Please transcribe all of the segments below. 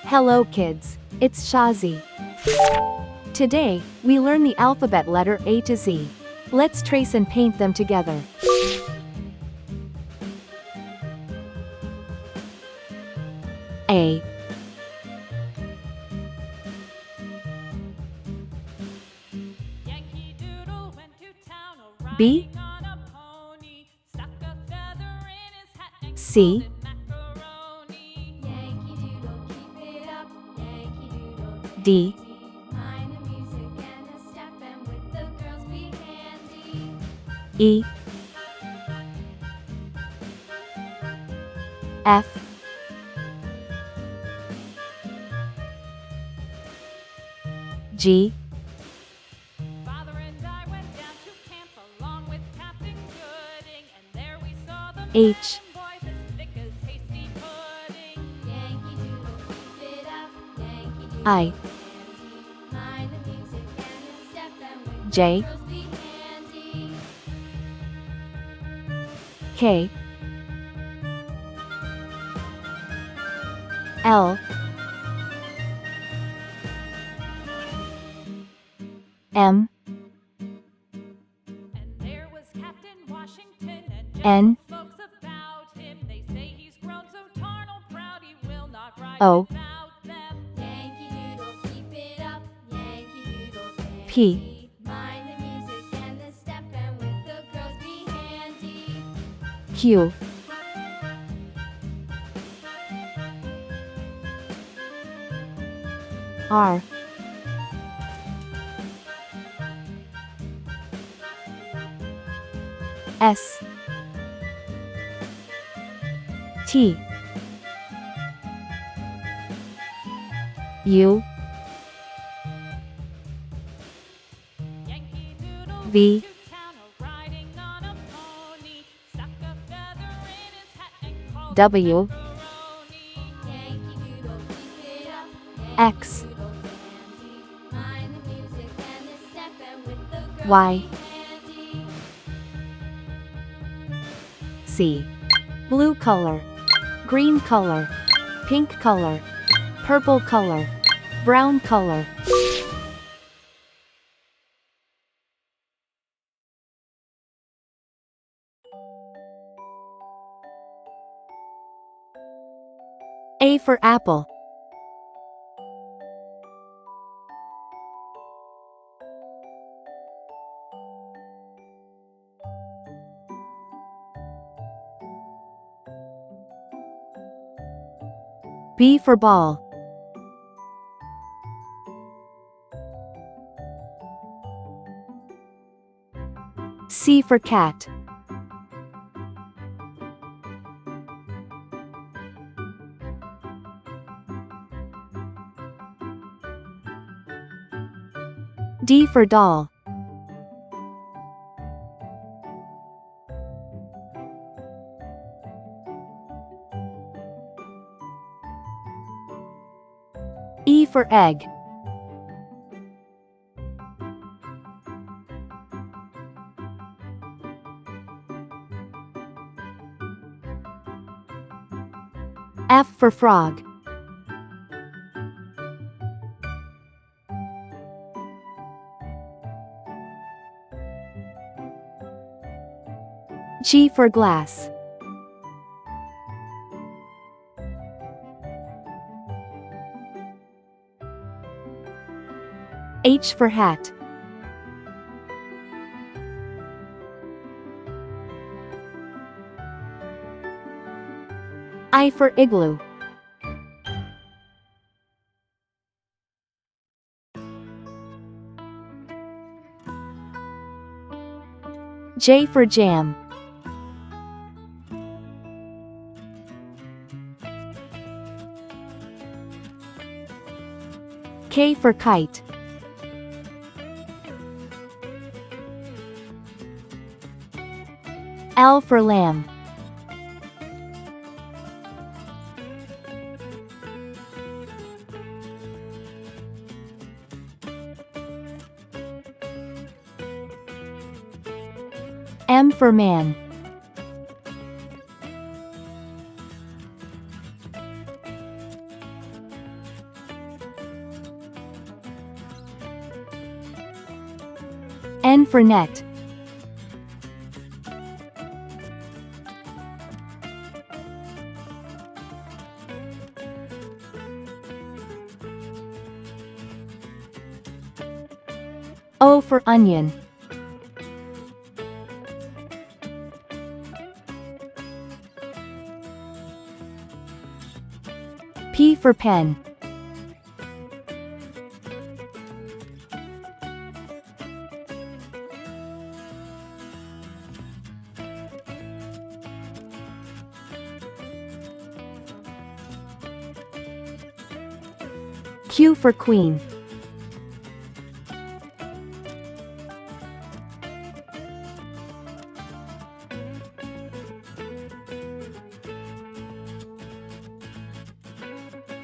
Hello kids, it's Shazi. Today, we learn the alphabet letter A to Z. Let's trace and paint them together. A. B. C. D. E. F. G. H. I. J. K. L. M. N. O. P. Q. R. S. T. U. V. W. X. Y. C. Blue color, green color, pink color, purple color, brown color. A for apple. B for ball. C for cat. D for doll. E for egg. F for frog. G for glass. H for hat. I for igloo. J for jam. K for kite. L for lamb. M for man. N for net. O for onion. P for pen. Q for queen.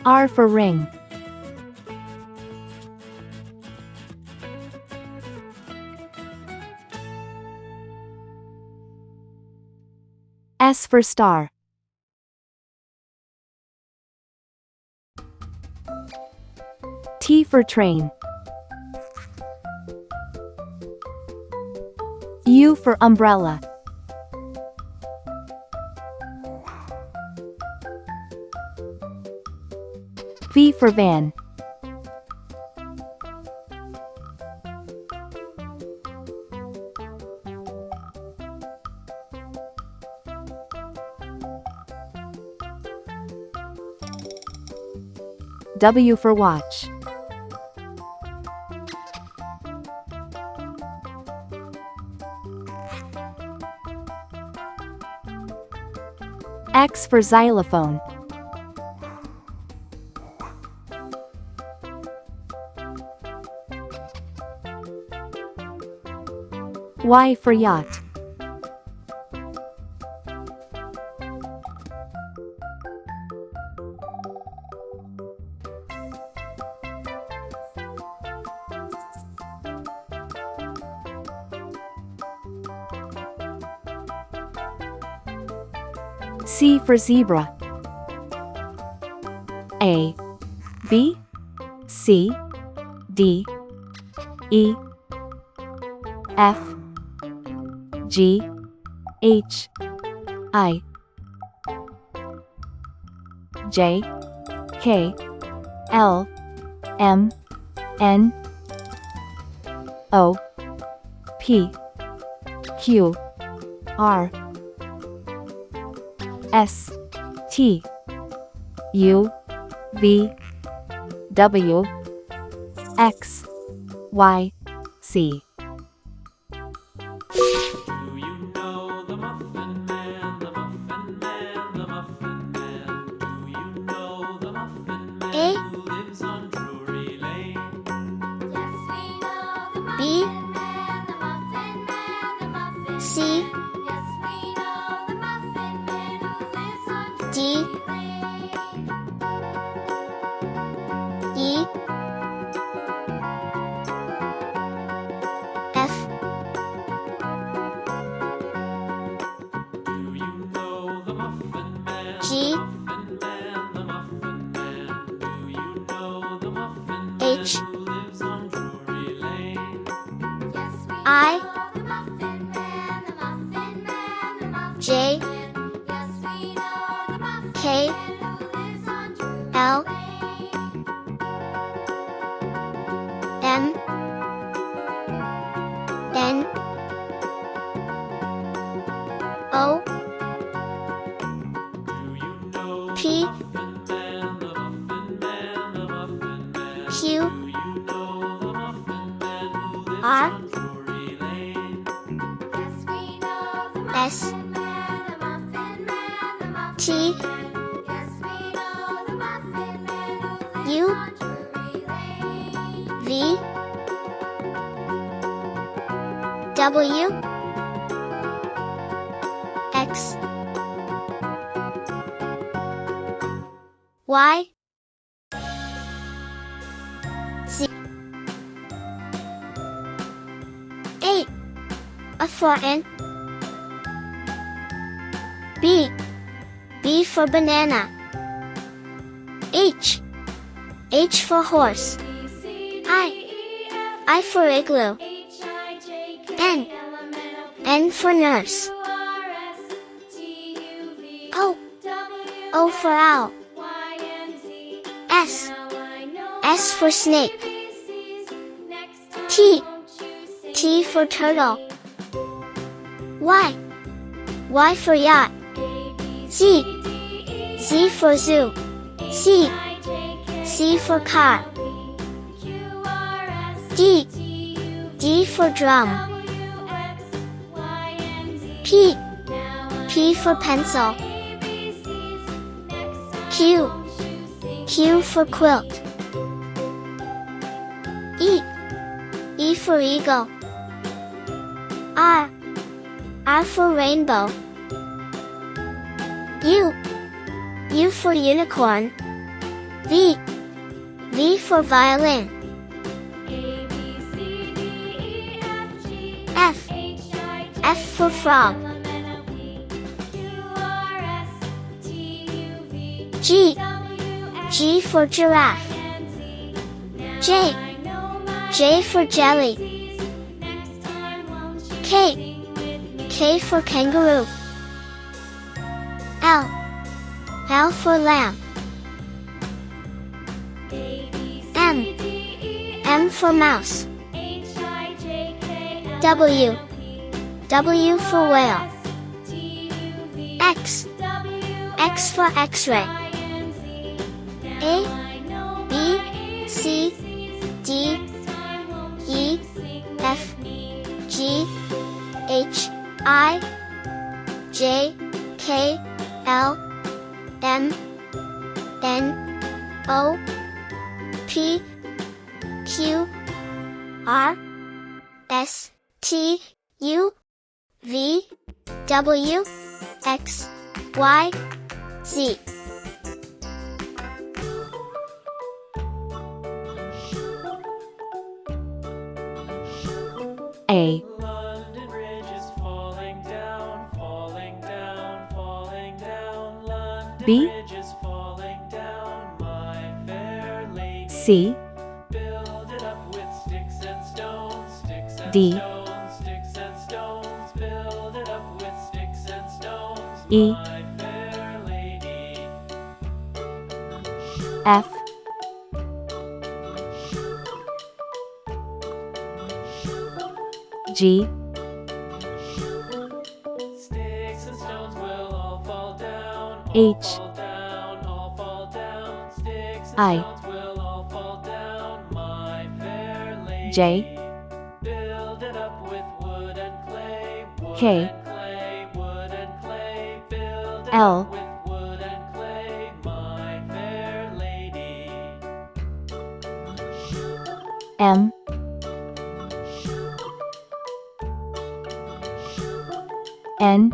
R for ring. S for star. T for train. U for umbrella. V for van. W for watch. X for xylophone. Y for yacht. C for zebra. A, B, C, D, E, F, G, H, I, J, K, L, M, N, O, P, Q, R, S, T, U, V, W, X, Y, Z. Do you know the Muffin Man, the Muffin Man, the Muffin Man? Do you know the Muffin Man who lives on Drury Lane? Yes, we know the Muffin Man, the Muffin Man, the Muffin C, Man. Yes, we know the Muffin Man who lives on D, Drury Lane. E, F, Do you know the Muffin Man, G, Muffin Man, the Muffin Man? Do you know the Muffin Man H, who lives on Drury Lane? Yes, we I, know the Muffin Man, the Muffin Man, the Muffin J, Man. Yes, we know the Muffin K, Man who lives on Drury L, Lane. M, N, O, Do you know P, the Muffin Man, the Muffin Man, the Muffin Man? Q, Do you know the Muffin Man who lives R, on Drury Lane? Yes, we know the S, Muffin Man, the Muffin Man, the Muffin T, Man. Yes, we know the Muffin Man who lives U, on Drury Lane. V, W, X, Y, Z. 8. A for N. B. B for banana. H. H for horse. I for igloo. H-I-J N for nurse. O. O for owl. S. S for snake. T. T for turtle. Y. Y for yacht. Z. Z for zoo. C. C for car. D. D for drum. P. P for pencil. Q. Q for quilt. E. E for eagle. R. R for rainbow. U. U for unicorn. V. V for violin. F. F for frog. G. G for giraffe. J. J for jelly. K. K for kangaroo. L. L for lamb. M. M for mouse. W. W for whale. X. X for x-ray. A. B. C. D. E. F. G. H. I. J. K. L. M. N. O. P. Q. R. S. T. U. V. W. X. Y. Z. A. London Bridge is falling down, falling down, falling down. London B. Bridge is falling down, my fair lady. C. Build it up with sticks and stones, sticks and D. stones, sticks and stones. Build it up with sticks and stones, E. my fair lady. F. G. Sticks and stones will all fall down, all H. fall down, all fall down. Sticks and I. stones will all fall down, my fair lady. J. Build it up with wood and clay, wood K. and clay, wood and clay. Build it L. up with wood and clay, my fair lady. M. N.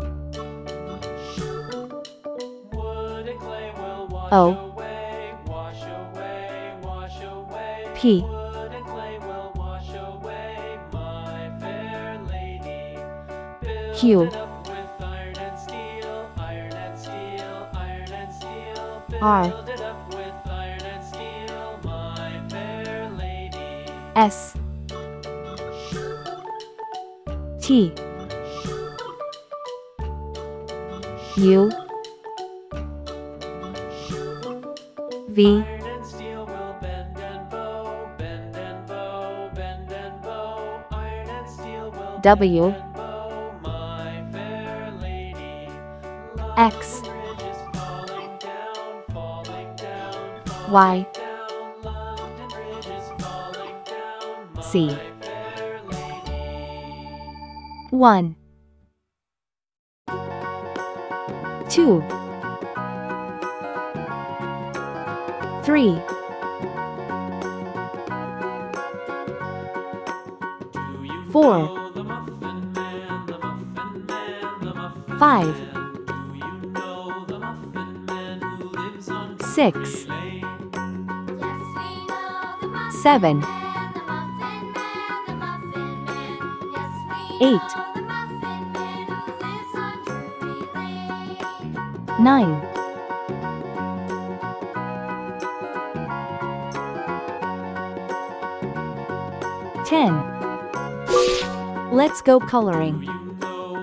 Wood and clay will wash O. away, wash away, wash away. P. Wood and clay will wash away, my fair lady. Build Q. it up with iron and steel, iron and steel, iron and steel. Build R. it up with iron and steel, my fair lady. S. T. U. V. Iron and steel will bend and bow, bend and bow, bend and bow. Iron and steel will W. bend and bow, my fair lady. X. London Bridge is falling down, falling down, falling Y. down. London Bridge is falling down, my C. fair lady. 1. 2. 3. Do you 4. know the Muffin Man, the Muffin Man, the Muffin 5. Man? Do you know the Muffin Man who lives on 6. Drury Lane? Yes, we know the Muffin 7. Man, the Muffin Man, the Muffin Man. Yes, we 8. know the Muffin Man who lives on Drury Lane. 9. 10. Let's go Do coloring. you know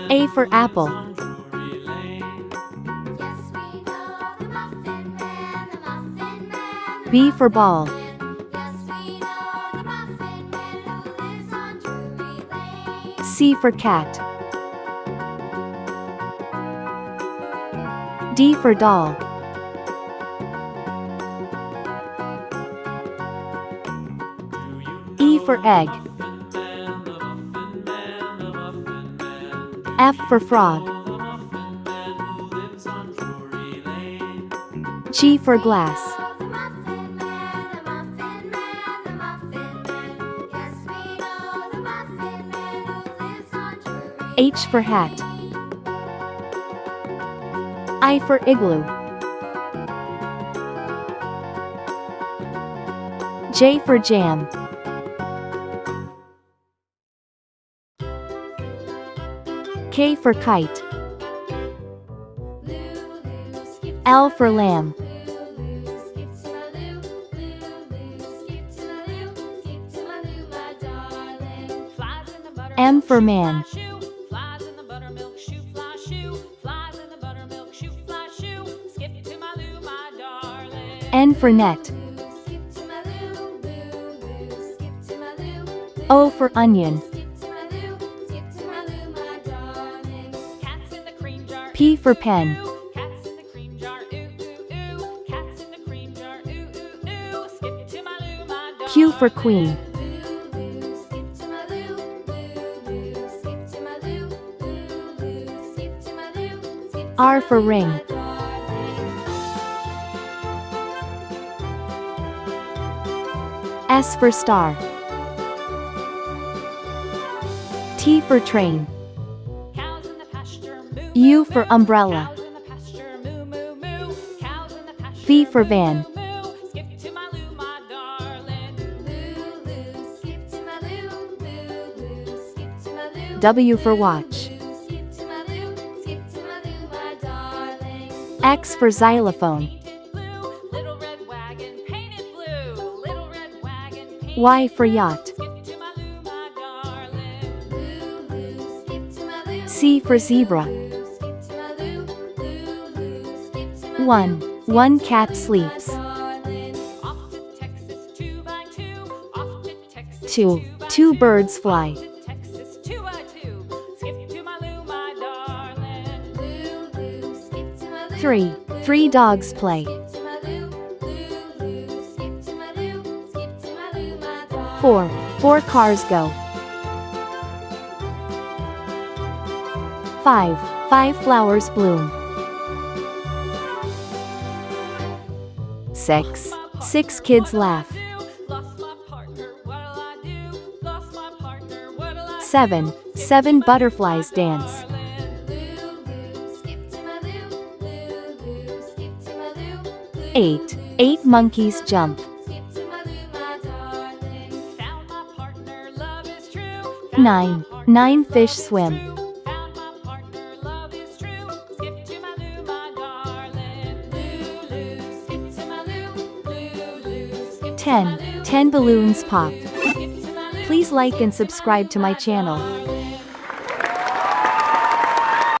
man A for who lives apple. on Drury Lane. Yes, we know the Muffin Man, the Muffin Man, the B for ball. Muffin Man. Yes, we know the Muffin Man who lives on Drury Lane. C for cat. D for doll. Do you E know for the egg. Muffin Man, the Muffin Man, the Muffin Man? Do F for you frog. know the Muffin Man who lives on Drury Lane? G for glass. The Muffin Man, the Muffin Man, the Muffin Man. Yes, we know the Muffin Man who lives on Drury H for hat. I for igloo. J for jam. K for kite. L for lamb. M for man. Flies in the buttermilk shoe, fly shoe. Flies in the buttermilk shoe, fly shoe. Skip to my loo, my darling. N for net. O for onion. Cats in the cream jar. P for pen. Ooh, cats in the cream jar. Ooh, ooh, ooh. Cats in the cream jar. Ooh, ooh, ooh. Skip to my loo, my darling. Q for queen. R for ring. S for star. T for train. Cows in the pasture. Moo, U moo, for moo. umbrella. Cows in the pasture. Moo, moo, moo. Cows in the pasture. V for van. Moo, moo. Skip to my loo, my darling. W for watch. X for xylophone. Painted blue. Little red wagon. Painted blue. Little red wagon. Painted Y for yacht. Skip to my loo, my darling. C for zebra. 1. One cat sleeps. Off to Texas 2x2. Off to Texas 2. 2x2. Two birds fly. Off to Texas 2x2. Skip to my loo, my darling. 3. Three dogs play. 4. Four cars go. 5. Five flowers bloom. 6. Six kids laugh. Lost my partner, what'll I do? Lost my partner, what'll I do? 7. Seven butterflies dance. 8. Eight monkeys jump. Found my partner, love is true. 9. Nine fish swim. Found my partner, love is true. Skip to my loo, my darling. Loo, loo, skip to my loo. Loo, loo, skip to my 10. loo. 10 balloons pop. Skip to my loo. Please like and subscribe to my channel. Darling.